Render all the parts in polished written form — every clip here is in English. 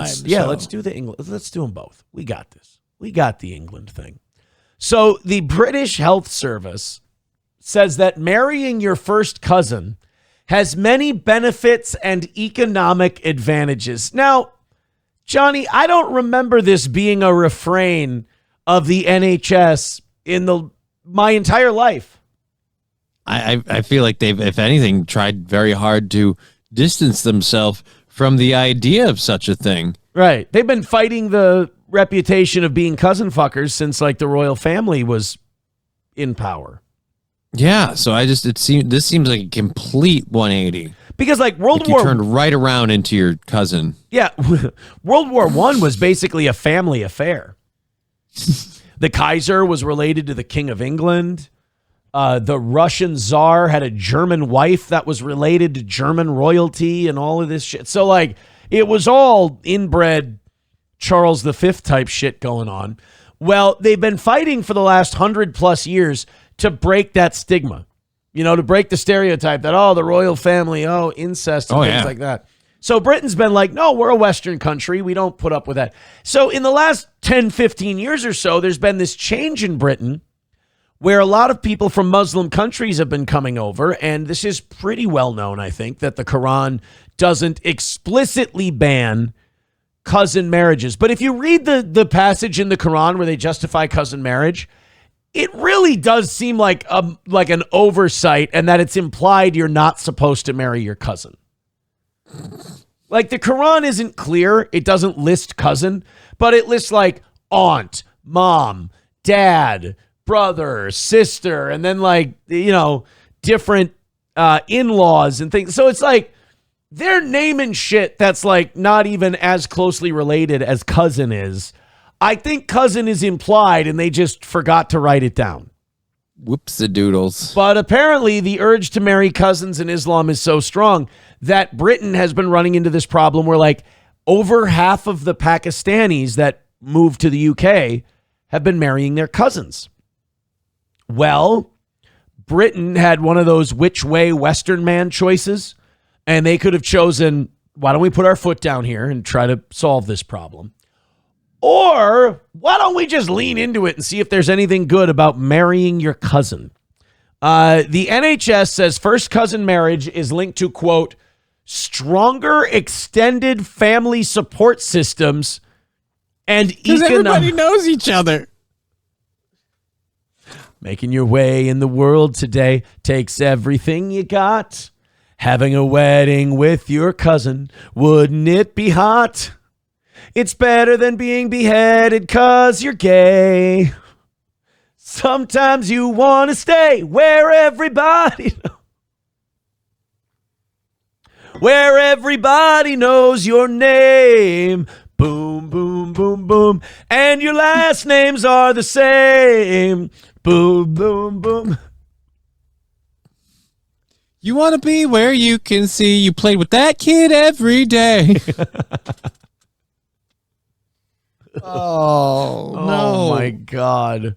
Let's do the England. Let's do them both. We got this. We got the England thing. So the British Health Service says that marrying your first cousin has many benefits and economic advantages. Now, Johnny, I don't remember this being a refrain of the NHS in my entire life. I feel like they've, if anything, tried very hard to distance themselves from the idea of such a thing. Right. They've been fighting the reputation of being cousin fuckers since like the royal family was in power. Yeah, so this seems like a complete 180. Because like you turned right around into your cousin. Yeah, World War I was basically a family affair. The Kaiser was related to the King of England. The Russian Tsar had a German wife that was related to German royalty and all of this shit. So like it was all inbred Charles V type shit going on. Well, they've been fighting for the last 100+ years to break that stigma, to break the stereotype that, the royal family, incest and things like that. So Britain's been like, no, we're a Western country. We don't put up with that. So in the last 10, 15 years or so, there's been this change in Britain where a lot of people from Muslim countries have been coming over. And this is pretty well known, I think, that the Quran doesn't explicitly ban cousin marriages. But if you read the passage in the Quran where they justify cousin marriage, it really does seem like an oversight and that it's implied you're not supposed to marry your cousin. Like the Quran isn't clear. It doesn't list cousin, but it lists like aunt, mom, dad, brother, sister, and then different in-laws and things. So it's like they're naming shit that's like not even as closely related as cousin is. I think cousin is implied and they just forgot to write it down. Whoops-a-doodles. But apparently the urge to marry cousins in Islam is so strong that Britain has been running into this problem where like over half of the Pakistanis that moved to the UK have been marrying their cousins. Well, Britain had one of those which way Western man choices, and they could have chosen, why don't we put our foot down here and try to solve this problem? Or why don't we just lean into it and see if there's anything good about marrying your cousin? The NHS says first cousin marriage is linked to, quote, stronger extended family support systems and because everybody knows each other. Making your way in the world today takes everything you got. Having a wedding with your cousin, wouldn't it be hot? It's better than being beheaded 'cause you're gay. Sometimes you want to stay where everybody knows your name. Boom, boom, boom, boom. And your last names are the same. Boom, boom, boom. You want to be where you can see you played with that kid every day. Oh, no. Oh, my God.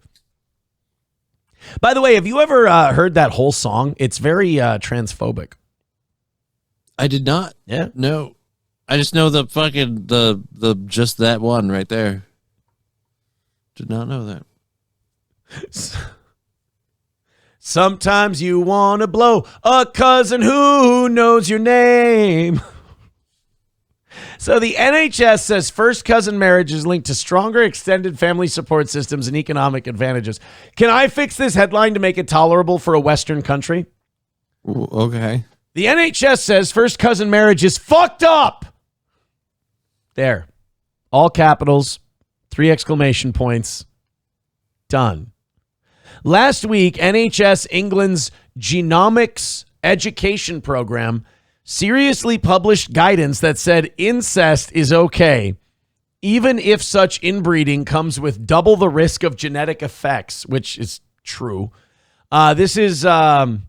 By the way, have you ever heard that whole song? It's very transphobic. I did not. Yeah? No. I just know the fucking, just that one right there. Did not know that. Sometimes you want to blow a cousin who knows your name. So the NHS says first cousin marriage is linked to stronger extended family support systems and economic advantages. Can I fix this headline to make it tolerable for a Western country? Ooh, okay. The NHS says first cousin marriage is fucked up. There. All capitals, 3 exclamation points. Done. Last week, NHS England's genomics education program seriously published guidance that said incest is okay, even if such inbreeding comes with double the risk of genetic effects, which is true. This is a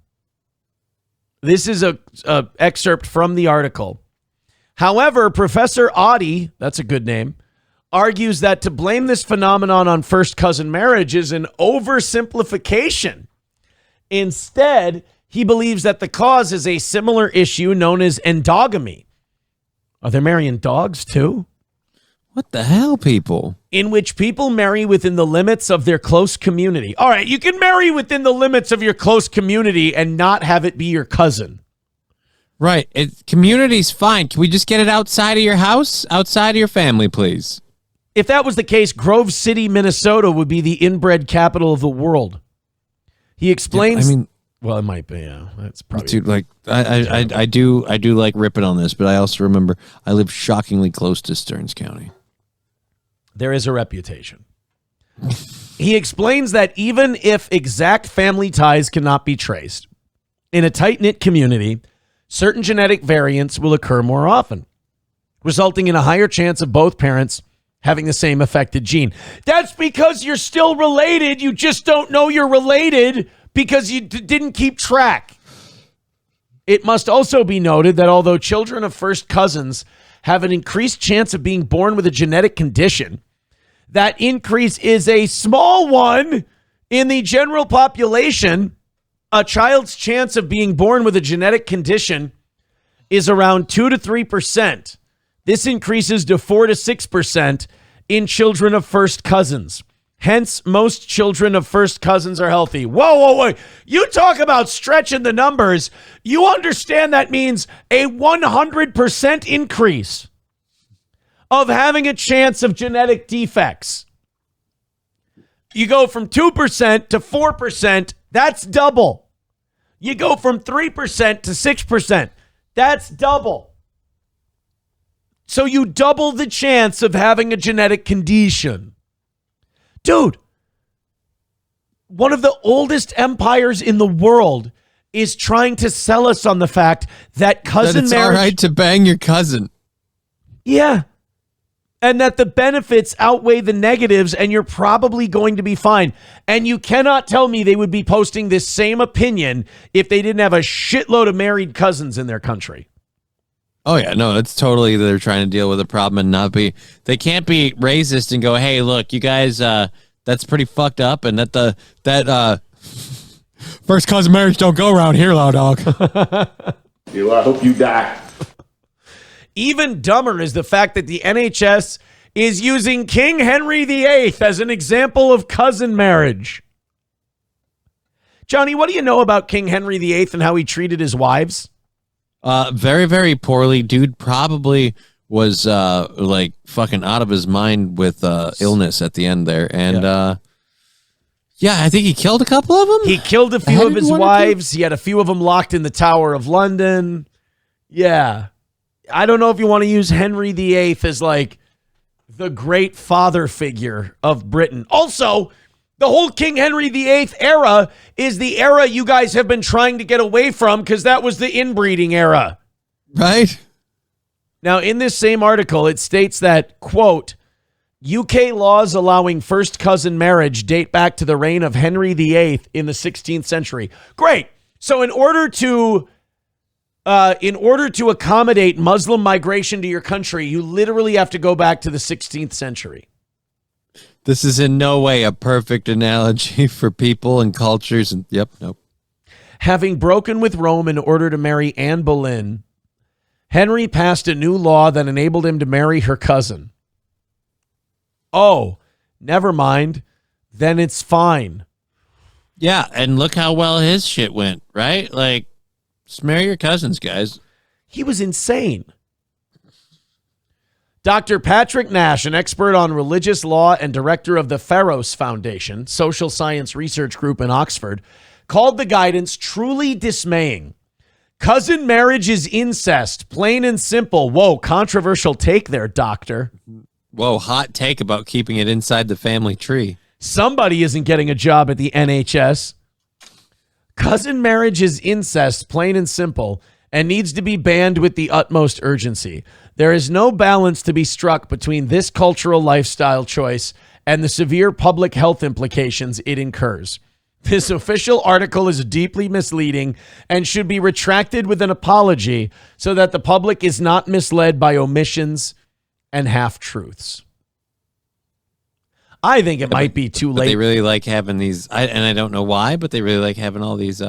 excerpt from the article. However, Professor Audi, that's a good name, argues that to blame this phenomenon on first cousin marriage is an oversimplification. Instead, he believes that the cause is a similar issue known as endogamy. Are they marrying dogs too? What the hell, people? In which people marry within the limits of their close community. All right, you can marry within the limits of your close community and not have it be your cousin. Right. Community's fine. Can we just get it outside of your house? Outside of your family, please? If that was the case, Grove City, Minnesota would be the inbred capital of the world. He explains... Well, it might be, yeah. That's probably... Dude, like, I do like ripping on this, but I also remember I live shockingly close to Stearns County. There is a reputation. He explains that even if exact family ties cannot be traced, in a tight-knit community, certain genetic variants will occur more often, resulting in a higher chance of both parents having the same affected gene. That's because you're still related. You just don't know you're related because you didn't keep track. It must also be noted that although children of first cousins have an increased chance of being born with a genetic condition, that increase is a small one in the general population. A child's chance of being born with a genetic condition is around 2 to 3%. This increases to 4 to 6% in children of first cousins. Hence, most children of first cousins are healthy. Whoa. You talk about stretching the numbers. You understand that means a 100% increase of having a chance of genetic defects. You go from 2% to 4%. That's double. You go from 3% to 6%. That's double. So you double the chance of having a genetic condition. Dude, one of the oldest empires in the world is trying to sell us on the fact that cousin it's marriage... all right to bang your cousin. Yeah. And that the benefits outweigh the negatives and you're probably going to be fine. And you cannot tell me they would be posting this same opinion if they didn't have a shitload of married cousins in their country. Oh, yeah. No, it's totally they're trying to deal with a problem and not be... They can't be racist and go, hey, look, you guys, that's pretty fucked up. And that first cousin marriage don't go around here, loud dog. I hope you die. Even dumber is the fact that the NHS is using King Henry VIII as an example of cousin marriage. Johnny, what do you know about King Henry VIII and how he treated his wives? Very, very poorly. Dude probably was like fucking out of his mind with illness at the end there. And yeah, I think he killed a couple of them. He killed a few of his wives. He had a few of them locked in the Tower of London. Yeah. I don't know if you want to use Henry VIII as like the great father figure of Britain. Also, the whole King Henry VIII era is the era you guys have been trying to get away from because that was the inbreeding era. Right. Now, in this same article, it states that, quote, UK laws allowing first cousin marriage date back to the reign of Henry VIII in the 16th century. Great. So in order to accommodate Muslim migration to your country, you literally have to go back to the 16th century. This is in no way a perfect analogy for people and cultures. And nope. Having broken with Rome in order to marry Anne Boleyn, Henry passed a new law that enabled him to marry her cousin. Oh, never mind. Then it's fine. Yeah, and look how well his shit went, right? Like, just marry your cousins, guys. He was insane. Dr. Patrick Nash, an expert on religious law and director of the Pharos Foundation, social science research group in Oxford, called the guidance truly dismaying. Cousin marriage is incest, plain and simple. Whoa, controversial take there, doctor. Whoa, hot take about keeping it inside the family tree. Somebody isn't getting a job at the NHS. Cousin marriage is incest, plain and simple, and needs to be banned with the utmost urgency. There is no balance to be struck between this cultural lifestyle choice and the severe public health implications it incurs. This official article is deeply misleading and should be retracted with an apology so that the public is not misled by omissions and half-truths. I think it might be too late. They really like having these, and I don't know why, but they really like having all these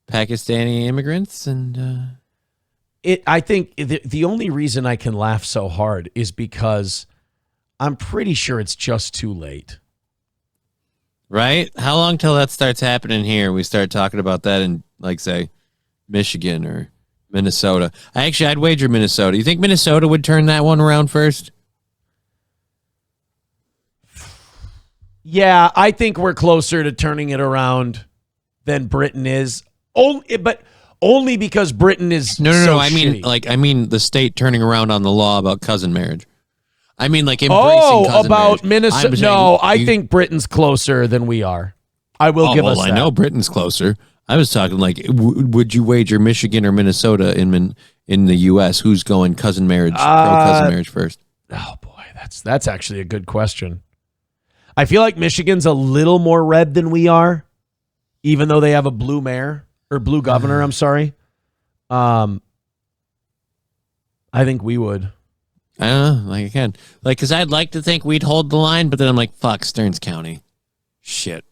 Pakistani immigrants. And I think the only reason I can laugh so hard is because I'm pretty sure it's just too late. Right? How long till that starts happening here? We start talking about that in, like, say, Michigan or Minnesota. I'd wager Minnesota. You think Minnesota would turn that one around first? Yeah, I think we're closer to turning it around than Britain is. Only because Britain is No. so I mean, shitty. I mean the state turning around on the law about cousin marriage. I mean, like embracing cousin about marriage. Minnesota. No, I think Britain's closer than we are. I will give us that. I know Britain's closer. I was talking like, would you wager Michigan or Minnesota in the U.S. who's going cousin marriage, pro cousin marriage first? Oh boy, that's actually a good question. I feel like Michigan's a little more red than we are, even though they have a blue mayor or blue governor. I'm sorry. I think we would. I don't know, like again, like because I'd like to think we'd hold the line, but then I'm like, fuck, Stearns County, shit.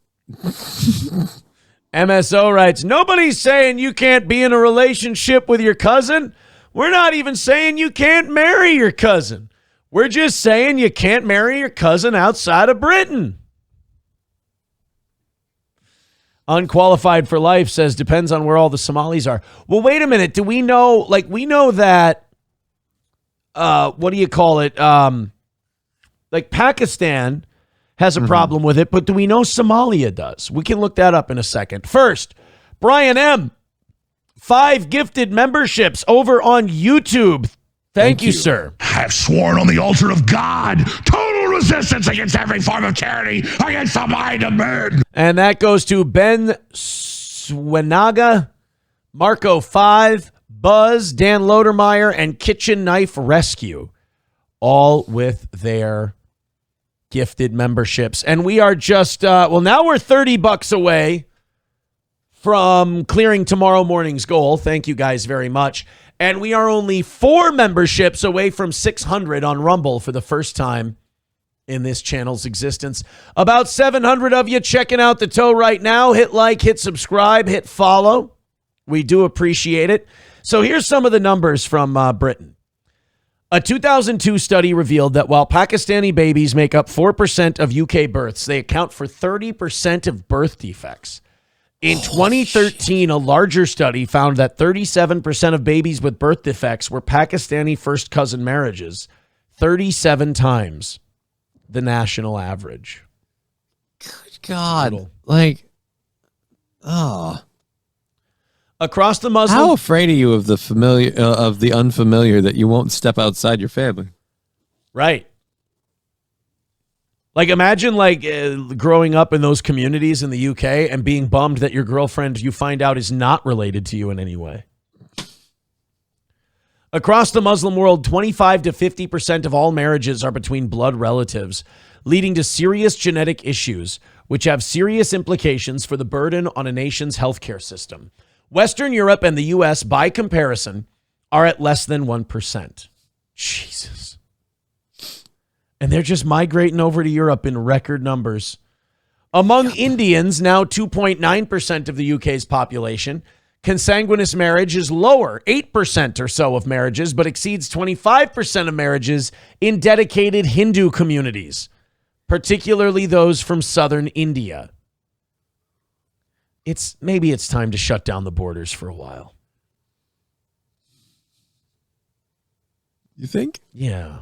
MSO writes, nobody's saying you can't be in a relationship with your cousin. We're not even saying you can't marry your cousin. We're just saying you can't marry your cousin outside of Britain. Unqualified for Life says, depends on where all the Somalis are. Well, wait a minute. Do we know, like, we know that, what do you call it? Like Pakistan has a problem with it, but do we know Somalia does? We can look that up in a second. First, Brian M., 5 gifted memberships over on YouTube. Thank you, sir. I have sworn on the altar of God, total resistance against every form of tyranny, against the mind of man. And that goes to Ben Swenaga, Marco 5, Buzz, Dan Lodermeyer, and Kitchen Knife Rescue, all with their gifted memberships. And we are just, now we're $30 away from clearing tomorrow morning's goal. Thank you guys very much. And we are only 4 memberships away from 600 on Rumble for the first time in this channel's existence. About 700 of you checking out the toe right now. Hit like, hit subscribe, hit follow. We do appreciate it. So here's some of the numbers from Britain. A 2002 study revealed that while Pakistani babies make up 4% of UK births, they account for 30% of birth defects. In 2013, a larger study found that 37% of babies with birth defects were Pakistani first cousin marriages, 37 times the national average. Good God. Like, oh. Across the Muslim... How afraid are you of the familiar, of the unfamiliar that you won't step outside your family? Right. Like, imagine, like, growing up in those communities in the UK and being bummed that your girlfriend, you find out, is not related to you in any way. Across the Muslim world, 25 to 50% of all marriages are between blood relatives, leading to serious genetic issues, which have serious implications for the burden on a nation's healthcare system. Western Europe and the U.S., by comparison, are at less than 1%. Jesus. And they're just migrating over to Europe in record numbers. Among Indians, now 2.9% of the UK's population, consanguineous marriage is lower, 8% or so of marriages, but exceeds 25% of marriages in dedicated Hindu communities, particularly those from southern India. Maybe it's time to shut down the borders for a while. You think? Yeah.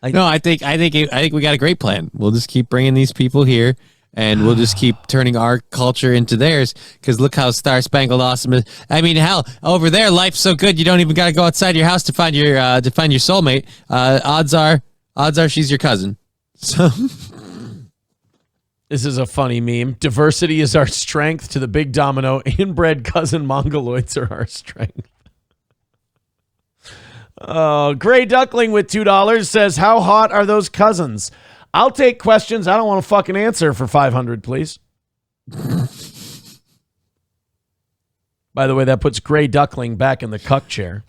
No, I think we got a great plan. We'll just keep bringing these people here, and we'll just keep turning our culture into theirs. Because look how Star Spangled Awesome is. I mean, hell, over there, life's so good you don't even got to go outside your house to find your soulmate. Odds are she's your cousin. So this is a funny meme. Diversity is our strength. To the big domino, inbred cousin mongoloids are our strength. Gray Duckling with $2 says, how hot are those cousins? I'll take questions I don't want to fucking answer for 500, please. By the way, that puts Gray Duckling back in the cuck chair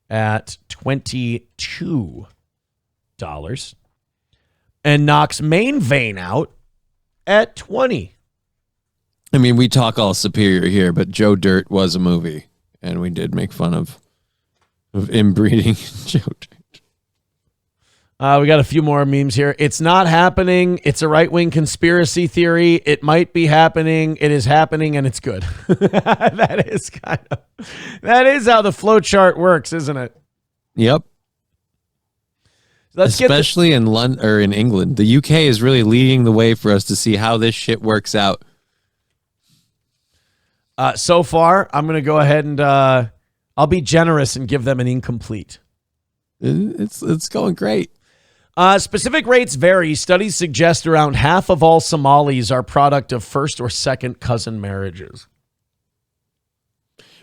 at $22. And knocks Main Vein out at 20. I mean, we talk all superior here, but Joe Dirt was a movie, and we did make fun of of inbreeding children. We got a few more memes here. It's not happening. It's a right-wing conspiracy theory. It might be happening. It is happening, and it's good. That is how the flow chart works, isn't it? Yep. Especially in London or in England. The UK is really leading the way for us to see how this shit works out. So far, I'm going to go ahead and I'll be generous and give them an incomplete. It's going great. Specific rates vary. Studies suggest around half of all Somalis are product of first or second cousin marriages.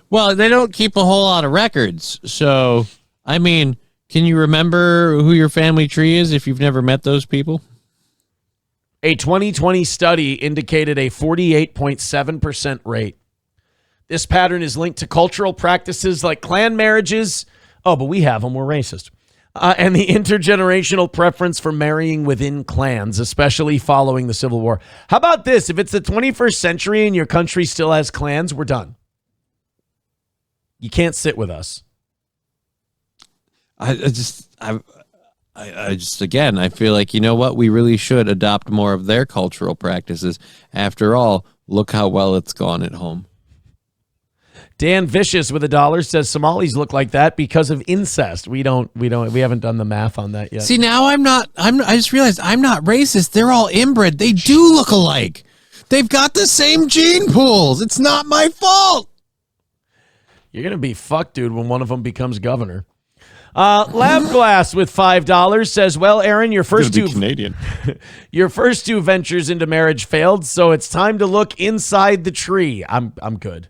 Well, they don't keep a whole lot of records. So, I mean, can you remember who your family tree is if you've never met those people? A 2020 study indicated a 48.7% rate. This pattern is linked to cultural practices like clan marriages. Oh, but we have them. We're racist. And the intergenerational preference for marrying within clans, especially following the Civil War. How about this? If it's the 21st century and your country still has clans, we're done. You can't sit with us. I just, again, I feel like, you know what? We really should adopt more of their cultural practices. After all, look how well it's gone at home. Dan Vicious with $1 says Somalis look like that because of incest. We haven't done the math on that yet. See, now I just realized I'm not racist. They're all inbred. They do look alike. They've got the same gene pools. It's not my fault. You're going to be fucked, dude, when one of them becomes governor. Lab Glass with $5 says, well, Aaron, your first two ventures into marriage failed, so it's time to look inside the tree. I'm good.